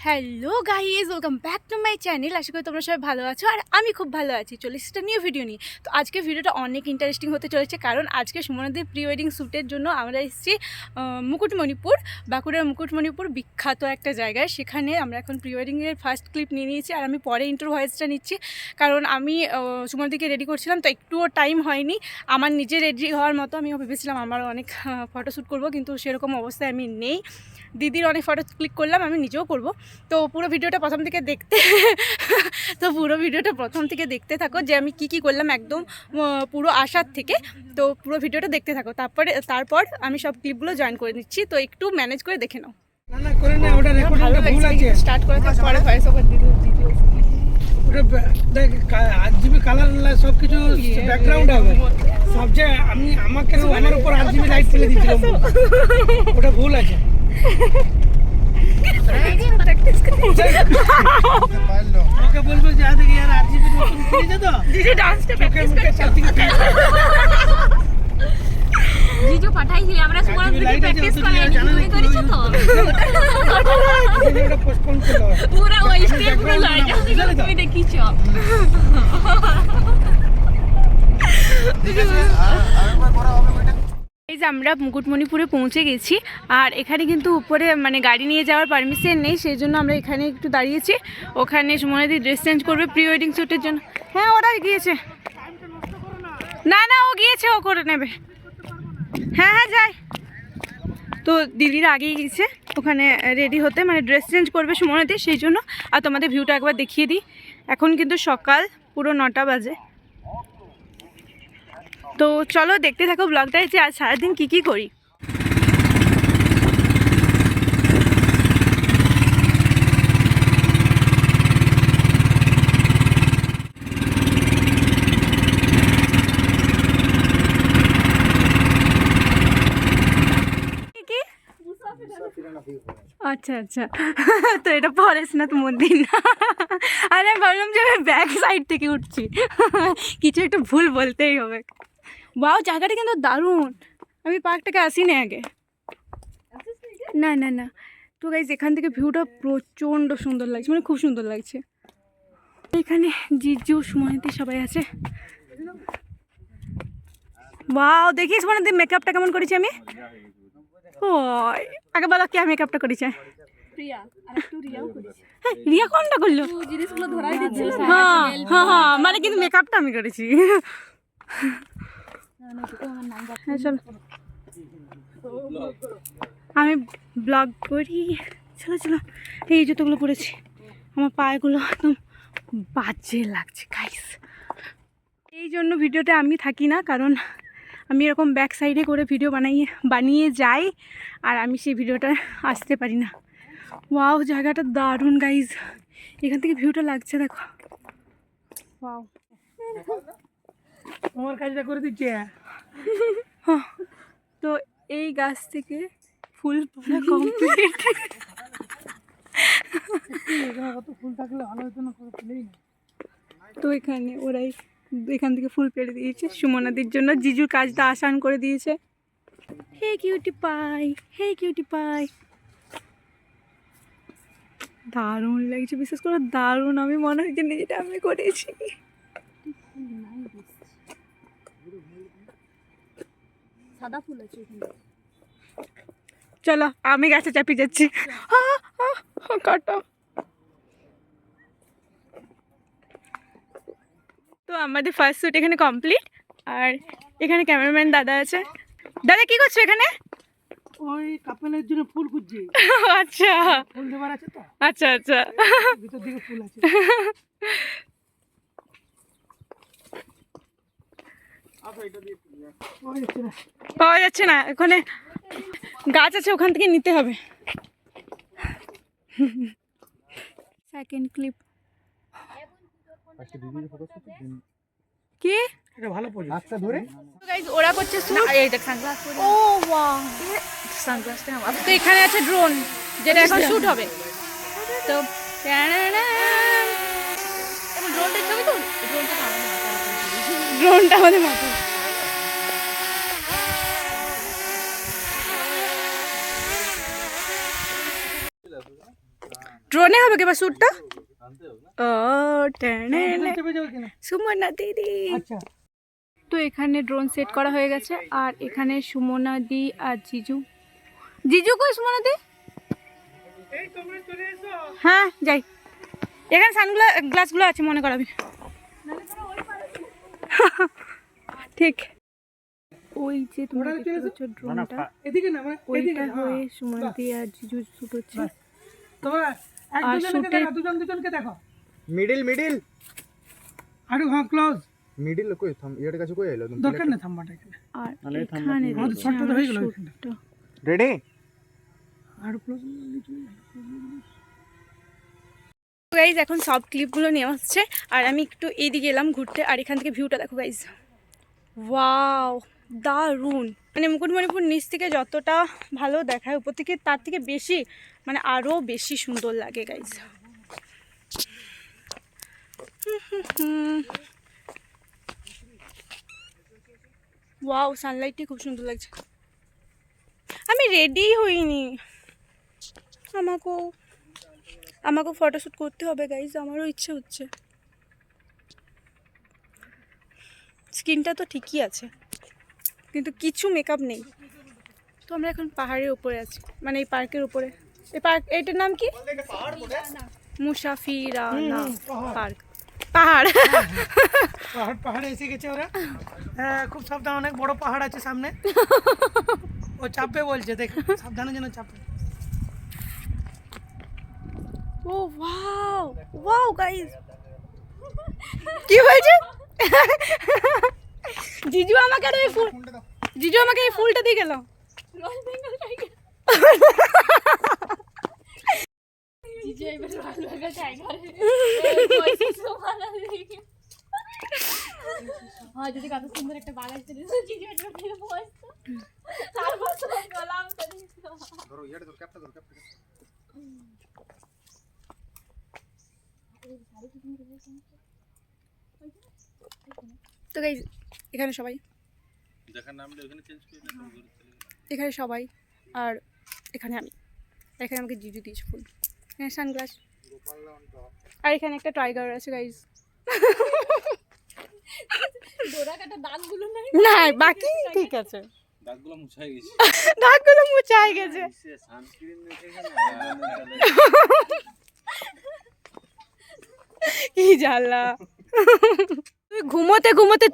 Hello guys, welcome back to my channel. আশা করি তোমরা সবাই ভালো আছো আর আমি খুব ভালো আছি। চলে এসেছি নিউ ভিডিও নিয়ে। তো আজকে ভিডিওটা অনেক ইন্টারেস্টিং হতে চলেছে, কারণ আজকে সুমনাদির প্রি ওয়েডিং শ্যুটের জন্য আমরা এসেছি মুকুটমণিপুর, বাঁকুড়ার মুকুটমণিপুর বিখ্যাত একটা জায়গায়। সেখানে আমরা এখন প্রি ওয়েডিংয়ের ফার্স্ট ক্লিপ নিয়ে নিয়েছি আর আমি পরে ইন্টার ভয়েসটা নিচ্ছি, কারণ আমি সুমনাদিকে রেডি করছিলাম, তো একটুও টাইম হয়নি আমার নিজে রেডি হওয়ার মতো। আমিও ভেবেছিলাম আমারও অনেক ফটোশ্যুট করবো, কিন্তু সেরকম অবস্থায় আমি নেই। দিদির অনেক ফটো ক্লিক করলাম, আমি নিজেও করব। তো পুরো ভিডিওটা প্রথম থেকে দেখতে থাকো যে আমি কি করলাম একদম পুরো আসার থেকে। তো পুরো ভিডিওটা দেখতে থাকো, তারপর আমি সব ক্লিপগুলো জয়েন করে নিচ্ছি। তো একটু ম্যানেজ করে দেখে নাও। স্টার্ট করে পরে ভয়েস ওভার দিদি আরজিবি কালার সবকিছু ব্যাকগ্রাউন্ড হবে সবচেয়ে। আমি আমাকে আমার উপর আরজিবি লাইট ফেলে দিয়েছিলাম, ওটা ভুল আছে। ওকে বলবো যা দেখি यार আরজিবি নতুন কিনেছে তো দিদি ডান্সটা প্র্যাকটিস করছো। জিজু পাঠাইছি আমরা সুমন দিদি প্র্যাকটিস করে তুমি করেছো তো এটা পোস্টপোন করতে হবে পুরো ওই স্টেপ গুলো লাইটা তুমি দেখিছো। এই যে আমরা মুকুটমণিপুরে পৌঁছে গেছি, আর এখানে কিন্তু উপরে মানে গাড়ি নিয়ে যাওয়ার পারমিশন নেই, সেই জন্য আমরা এখানে একটু দাঁড়িয়েছি। ওখানে সুমনাদি ড্রেস চেঞ্জ করবে প্রি ওয়েডিং শ্যুটের জন্য। হ্যাঁ, ওরা গিয়েছে। না না, ও গিয়েছে, ও করে নেবে। হ্যাঁ হ্যাঁ, যাই। তো দিদিরা আগেই গেছে ওখানে রেডি হতে, মানে ড্রেস চেঞ্জ করবে সুমনাদি, সেই জন্য। আর তোমাদের ভিউটা একবার দেখিয়ে দিই। এখন কিন্তু সকাল পুরো 9টা বাজে। তো চলো দেখতে থাকো ব্লগটায় যে আজ সারাদিন কী করি। আচ্ছা আচ্ছা, তো এটা পরেশনাথ মন্দির না? আর আমি ভাবলাম যে আমি ব্যাক সাইড থেকে উঠছি, কিছু একটা ভুল বলতেই হবে। বাও, জায়গাটা কিন্তু দারুণ। আমি পার্কটাকে আসিনি আগে। না না না, তো গাইজ এখান থেকে ভিউটা প্রচণ্ড সুন্দর লাগছে, মানে খুব সুন্দর লাগছে। এখানে জিজু সুমনাদি সবাই আছে। বাও, দেখিস মানে মেকআপটা কেমন করেছি আমি। ও আগে বলো কে মেকআপটা করেছে? রিয়া কোনটা করলো? হ্যাঁ হ্যাঁ হ্যাঁ, মানে কিন্তু মেকআপটা আমি করেছি। আমি ব্লগ করি, চলো চলো। এই জুতোগুলো পরেছি, আমার পায়েগুলো একদম বাজে লাগছে গাইস। এই জন্য ভিডিওটা আমি থাকি না, কারণ আমি এরকম ব্যাক সাইডে করে ভিডিও বানিয়ে যাই, আর আমি সেই ভিডিওটা আসতে পারি না। ওয়াও, জায়গাটা দারুণ গাইজ। এখান থেকে ভিউটা লাগছে, দেখো। ওয়াও, তোমার কাজটা করে দিচ্ছে। তো এই গাছ থেকে ফুল পড়া কমপ্লিট। কত ফুল থাকলে ভালো হতো না, কোনো ফুলেই না। তো এখানে ওরাই এখান থেকে ফুল পেড়ে দিয়েছে সুমনাদির জন্য। জিজুর কাজটা আসান করে দিয়েছে। হে কিউটি পাই, হে কিউটি পাই। দারুণ লাগছে, বিশেষ করে দারুণ। আমি মনে হয় যে নিজেটা আমি করেছি। সাদা ফুল আছে এখানে। চলো আমি গাছে চাপিয়ে যাচ্ছি। কাটা। তো আমাদের ফার্স্ট শ্যুট এখানে কমপ্লিট, আর এখানে ক্যামেরাম্যান দাদা আছে। দাদা কি করছো এখানে? ওই কাপেলের জন্য ফুল খুঁজছি। আচ্ছা, ফুল দেবার আছে তো। আচ্ছা আচ্ছা, ভিতর দিকে ফুল আছে। পাওয়া যাচ্ছে না, ওখানে গাছ আছে, ওখান থেকে নিতে হবে। সেকেন্ড ক্লিপ কি? এটা ভালো পড়ে আচ্ছা ধরে। তো গাইস ওরা করছে শুট। এই দেখ সানগ্লাস পরে। ও ওয়াও, সানগ্লাসটা আমার। তো এখানে আছে ড্রোন, যেটা এখন শুট হবে। তো ড্রোনটা ছবি তো, ড্রোনটা আমাদের মাথায়। ড্রোনে হবে কি বা শ্যুটটা? ও টেনে চেপে যাবে কিনা? সুমনা দিদি। আচ্ছা তো এখানে ড্রোন সেট করা হয়ে গেছে আর এখানে সুমনা দি আর জিজু। জিজু কই সুমনা দি? এই তোমরা চলে এসো। হ্যাঁ যাই। এখানে গ্লাসগুলো আছে মনে করাবি। ঠিক ওই যে তোমরা দেখতে পাচ্ছ ড্রোনটা, এদিকে না মানে এদিকে ওইটা হয়ে সুমনা দি আর জিজু শুট হচ্ছে। তোমরা এক আর দুজনকে শুটে- দেখো, দুজনকে দেখো। मिडिल আরে হ্যাঁ ক্লোজ। मिडिल कोई थम येड কাছে কই আইলো তুমি দরকার না থামবাটা এখানে। আর এখানে আমাদের শর্টটা তো হয়ে গেল এখানটা। শুটটা। রেডি আর ক্লোজ গাইজ এখন সব ক্লিপগুলো নিয়ে আসছে আর আমি একটু এইদিকে এলাম ঘুরতে। আর এখান থেকে ভিউটা দেখো গাইজ, ওয়াও দারুণ। মানে মুকুটমণিপুর নিচ থেকে যতটা ভালো দেখায় উপর থেকে তার থেকে বেশি মানে আরও বেশি সুন্দর লাগে গাইজ। ওয়াও সানলাইটটি খুব সুন্দর লাগছে। আমি রেডি হইনি, আমাকেও ফটোশ্যুট করতে হবে গাইজ, আমারও ইচ্ছে হচ্ছে। স্কিনটা তো ঠিকই আছে কিন্তু কিছু মেকআপ নেই। তো আমরা এখন পাহাড়ের উপরে আছি, মানে এই পার্কের উপরে। এই পার্ক এটার নাম কি? মুসাফিরানা পার্ক। পাহাড় পাহাড়ে এসে গেছে ওরা। হ্যাঁ খুব সাবধান, অনেক বড় পাহাড় আছে সামনে। ও চাপবে বলছে, দেখ সাবধানে যেন চাপে। ও ওয়াও ওয়াও গাইস, কি হয়েছে? জিজু আমাকে আর এই ফুল, জিজু আমাকে এই ফুলটা দিয়ে গেল। Royal Bengal tiger. জিজু এবার রয়্যাল বেঙ্গল টাইগার। হ্যাঁ যদি কত সুন্দর একটা বাগান ছিল জিজু এটা ফিরে বসতো তারপর তো গলাম তো ধরো येड ধরো ক্যাপটা ধরো ক্যাপটা তো গাইস এখানে সবাই, এখানে সবাই আর এখানে আমি, এখানে আমাকে জিজু দিয়েছে ফুল, এখানে সানগ্লাস আর এখানে একটা টাইগার আছে গাইস। ডোরা কাটা দাগগুলো নাই না বাকি ঠিক আছে, দাগগুলো মুছাই গেছে। দাগগুলো মুছাই গেছে। সানস্ক্রিন কি জ্বালা, তুই ঘুমোতে ঘুমোতে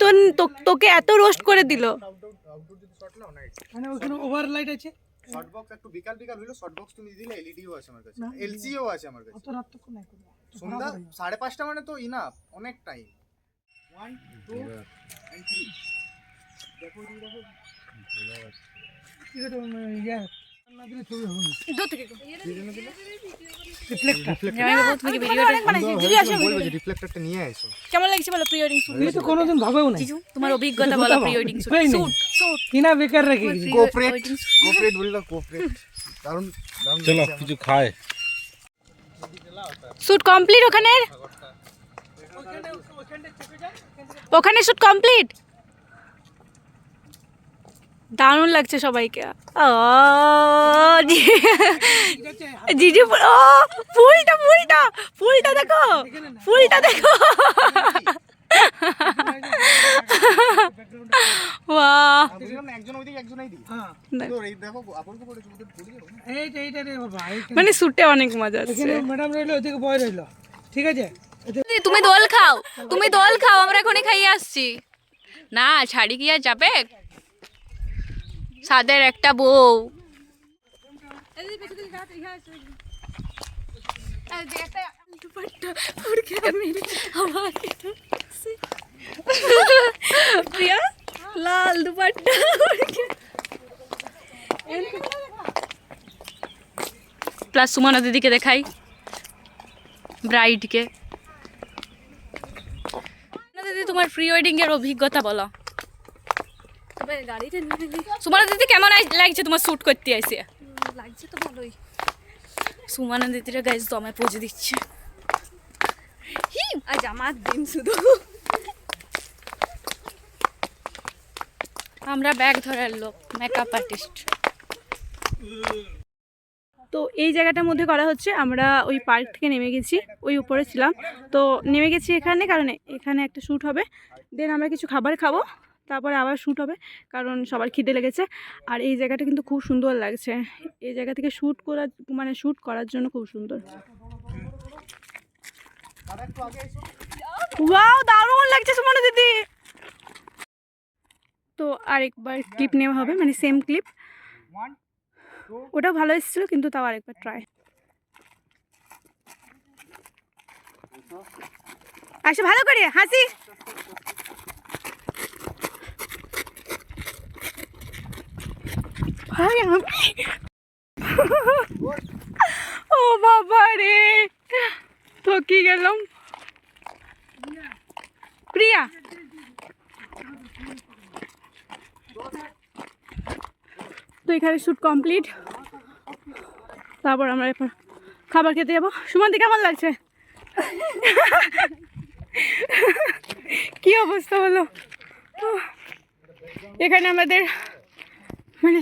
তোকে এত রোস্ট করে দিল। আউটডোর যদি শট নাও নাইট মানে ওখানে ওভার লাইট আছে। শর্ট বক্স একটু বিকাল হইলো, শর্ট বক্স তুমি দিলে এলইডিও আছে আমার কাছে, এলসিও আছে আমার কাছে। অত রাত তো কোন করব। সন্ধ্যা 5:30 মানে তো ইনাফ, অনেক টাইম। 1 2 and 3 দেখো দেখো ঠিক আছে ইয়া না দিলে ছবি হবে না। দূর থেকে রিফ্লেক্টরটা নিয়ে আইছো। কেমন লাগছে বলো প্রি ওয়েডিং শুট? আমি তো কোনোদিন ভাবেও না। জিজু তোমার অভিজ্ঞতা বলো প্রি ওয়েডিং শুট। হয়নি। শুট শুট কিনা বেকার রেখে গেছি। কোঅপারেট বললা কোঅপারেট। দারুন দারুন। চলো কিছু খায়। শুট কমপ্লিট ওখানে, ওখানে শুট কমপ্লিট। দারুণ লাগছে সবাইকে। জিজু ও ফুলটা ফুলটা ফুলটা দেখো, ফুলটা দেখো। বাহ দেখলাম না একজন ওইদিকে একজন এইদিকে। হ্যাঁ তো এই দেখো আপনকে পড়েছে ওদের পড়ে যাবে না। এইটা রে বাবা। মানে শুটে অনেক মজা আছে। এখানে ম্যাডাম রইলো, ওইদিকে বয় রইলো। ঠিক আছে তুমি দোল খাও, তুমি দোল খাও, আমরা এখনই খাইয়ে আসছি। না ছাড়ি কি আর যাবে, সাদের একটা বউ। প্রিয়া লাল দুপাট্টা প্লাস সুমনা দিদিকে দেখাই, ব্রাইডকে। দিদি তোমার প্রি ওয়েডিং এর অভিজ্ঞতা বলো। সুমনা দিদি কেমন লাগছে তোমার শুট করতে আসে? লাগছে তো ভালোই। সুমনা দিদিরা গাইজ দমে পৌঁছে দিচ্ছে। আজ আমার দিন শুধু। আমরা ব্যাগ ধরার লোক, মেকআপ আর্টিস্ট। তো এই জায়গাটার মধ্যে করা হচ্ছে। আমরা ওই পার্ক থেকে নেমে গেছি, ওই উপরে ছিলাম, তো নেমে গেছি এখানে, কারণ এখানে একটা শ্যুট হবে। দেন আমরা কিছু খাবার খাবো, তারপরে আবার শ্যুট হবে, কারণ সবার খিদে লেগেছে। আর এই জায়গাটা কিন্তু খুব সুন্দর লাগছে, এই জায়গা থেকে শ্যুট করার জন্য খুব সুন্দর। ওয়াও, দারুণ লাগছে সুমনা দিদি। তো আরেকবার ক্লিপ নেওয়া হবে, মানে সেম ক্লিপ। ওটাও ভালো এসেছিলো, কিন্তু তাও আরেকবার ট্রাই। আচ্ছা, ভালো করে হাসি। ও বাবা রে, থকি গেলাম। প্রিয়া, তো এখানে শ্যুট কমপ্লিট, তারপর আমরা এরপর খাবার খেতে যাবো। সুমন্তি, কেমন লাগছে? কি অবস্থা হলো এখানে আমাদের, মানে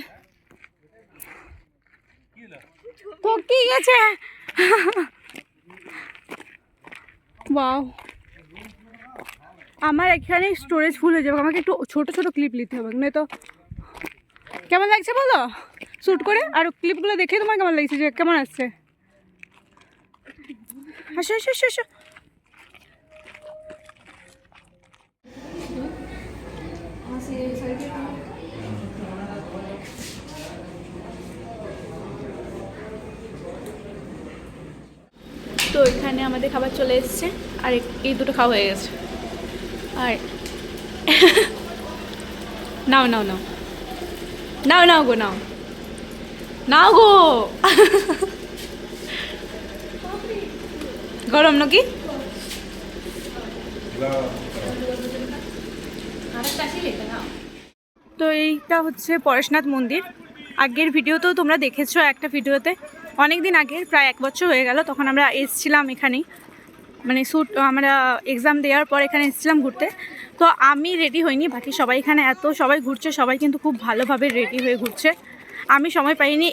থকি গেছে। ওয়াও, আমার এখানে স্টোরেজ ফুল হয়ে যাবে, আমাকে একটু ছোট ছোট ক্লিপ নিতে হবে, নয় তো। কেমন লাগছে বলো শ্যুট করে? আর ক্লিপগুলো দেখে তোমার কেমন লাগছে, যে কেমন আসছে? আসো আসো আসো আসো। তো এখানে আমাদের খাবার চলে এসেছে, আর এই দুটো খাওয়া হয়ে গেছে। আর নাও নাও নাও নাও নাও গো, নাও নাও গো। গরম নাকি? তো এইটা হচ্ছে পরেশনাথ মন্দির। আগের ভিডিওতেও তোমরা দেখেছো, একটা ভিডিওতে অনেক দিন আগের, প্রায় 1 বছর হয়ে গেল, তখন আমরা এসেছিলাম এখানেই, মানে শ্যুট আমরা এক্সাম দেওয়ার পর এখানে এসেছিলাম ঘুরতে। তো আমি রেডি হইনি, বাকি সবাই এখানে সবাই ঘুরছে, সবাই কিন্তু খুব ভালোভাবে রেডি হয়ে ঘুরছে। আমি সময় পাইনি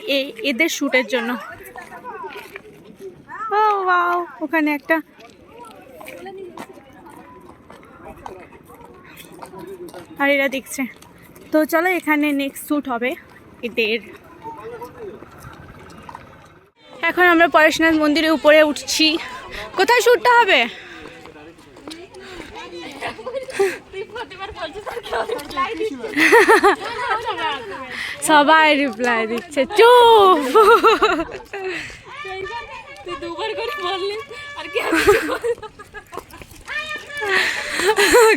এদের শ্যুটের জন্য। ও ওয়াও, ওখানে একটা আর এরা দেখছে। তো চলো, এখানে নেক্সট শ্যুট হবে এদের। এখন আমরা পরেশনাথ মন্দিরের উপরে উঠছি। কোথায় শ্যুটটা হবে? সবাই রিপ্লাই দিচ্ছে, চুপ।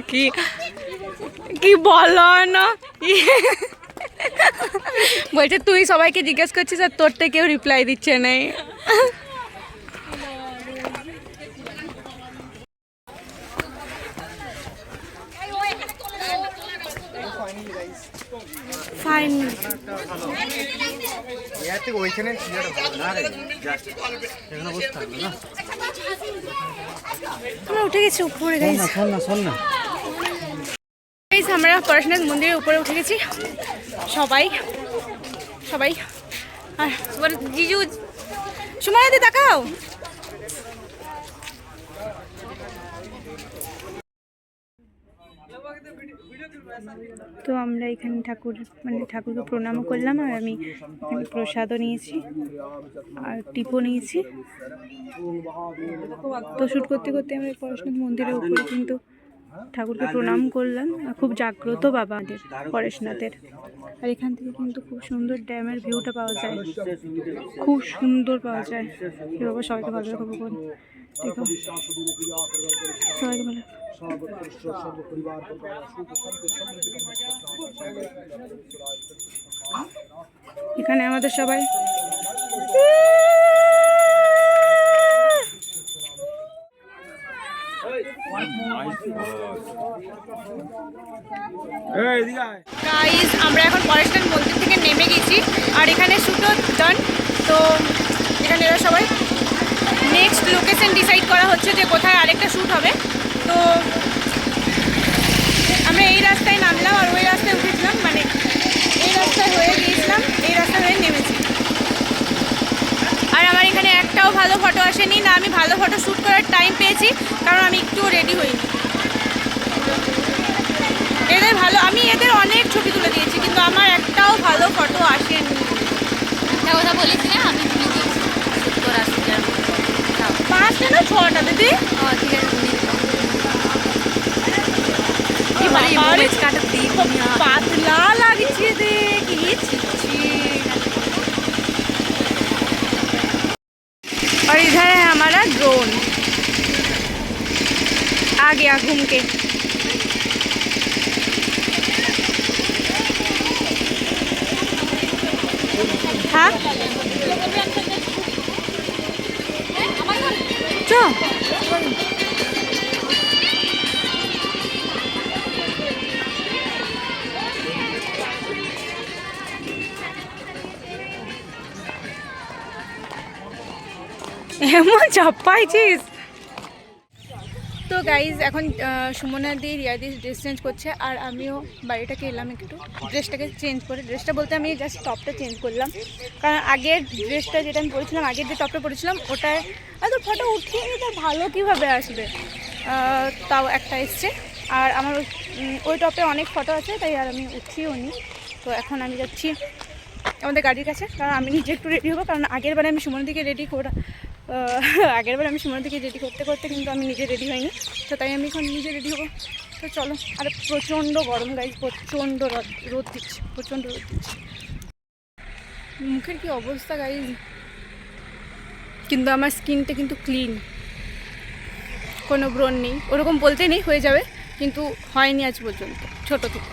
কি কি বলো না, বলছে তুই সবাইকে জিজ্ঞেস করছিস আর তোরটা কেউ রিপ্লাই দিচ্ছে না। ফাইনালি আমরা উঠে গেছি উপরে। আমরা পরেশনাথ মন্দিরের উপরে উঠে গেছি সবাই সবাই। আর জিজু, সুমায়াদি দেখাও। তো আমরা এখানে ঠাকুরকে প্রণামও করলাম, আর আমি এখানে প্রসাদও নিয়েছি আর টিপও নিয়েছি। তো শ্যুট করতে করতে আমরা পরেশনাথ মন্দিরের উপরে কিন্তু ঠাকুরকে প্রণাম করলাম। খুব জাগ্রত বাবা আমাদের পরেশনাথের। আর এখান থেকে কিন্তু খুব সুন্দর ড্যামের ভিউটা পাওয়া যায়, খুব সুন্দর পাওয়া যায়। বাবা সবাইকে ভালো রাখবো, দেখো সবাইকে ভালো। এখানে আমাদের সবাই গাইস, আমরা এখন পরেশনাথ মন্দির থেকে নেমে গেছি, আর এখানে শ্যুটও ডান। তো এখানে এরা সবাই নেক্সট লোকেশন ডিসাইড করা হচ্ছে যে কোথায় আরেকটা শ্যুট হবে। তো আমরা এই রাস্তায় নামলাম আর ওই রাস্তায় উঠেছিলাম, মানে এই রাস্তায় হয়ে গিয়েছিলাম, এই রাস্তা হয়ে নেমেছি। একটাও ভালো ফটো আসেনি, না আমি ভালো ফটো শ্যুট করার টাইম পেয়েছি, কারণ আমি একটুও রেডি হইনি। আমি এদের অনেক ছবি তুলে দিয়েছি, কিন্তু আমার একটাও ভালো ফটো আসেনি। একটা কথা বলিস না, আমি তুলে দিয়েছি তোর আসছি। 5টা না 6টা দিদি? ঠিক আছে, पातला लागছে देख ये छिछी। और इधर है हमारा ड्रोन, आ गया घूम के। हाँ चल এমন চাপাইছিস। তো গাইজ এখন সুমনাদি রিয়াদি ড্রেস চেঞ্জ করছে, আর আমিও বাড়িটাকে এলাম একটু ড্রেসটাকে চেঞ্জ করে। ড্রেসটা বলতে আমি জাস্ট টপটা চেঞ্জ করলাম, কারণ আগের ড্রেসটা যেটা আমি পরেছিলাম, আগের যে টপটা পরেছিলাম ওটায় এত ফটো উঠিয়ে তার ভালো কীভাবে আসবে, তাও একটা এসছে। আর আমার ওই টপে অনেক ফটো আছে, তাই আর আমি উঠিও নি। তো এখন আমি যাচ্ছি আমাদের গাড়ির কাছে, কারণ আমি নিজে একটু রেডি হবো, কারণ আগেরবারে আমি সুমনাদিকে রেডি রেডি করতে করতে কিন্তু আমি নিজে রেডি হইনি, তো তাই আমি এখন নিজে রেডি হবো। তো চলো। আর প্রচণ্ড গরম গাইজ, প্রচণ্ড রোদ দিচ্ছে, প্রচণ্ড রোদ দিচ্ছে। মুখের কি অবস্থা গাইজ, কিন্তু আমার স্কিনটা কিন্তু ক্লিন, কোনো ব্রণ নেই, ওরকম বলতে নেই হয়ে যাবে, কিন্তু হয়নি আজ পর্যন্ত ছোটো থেকে।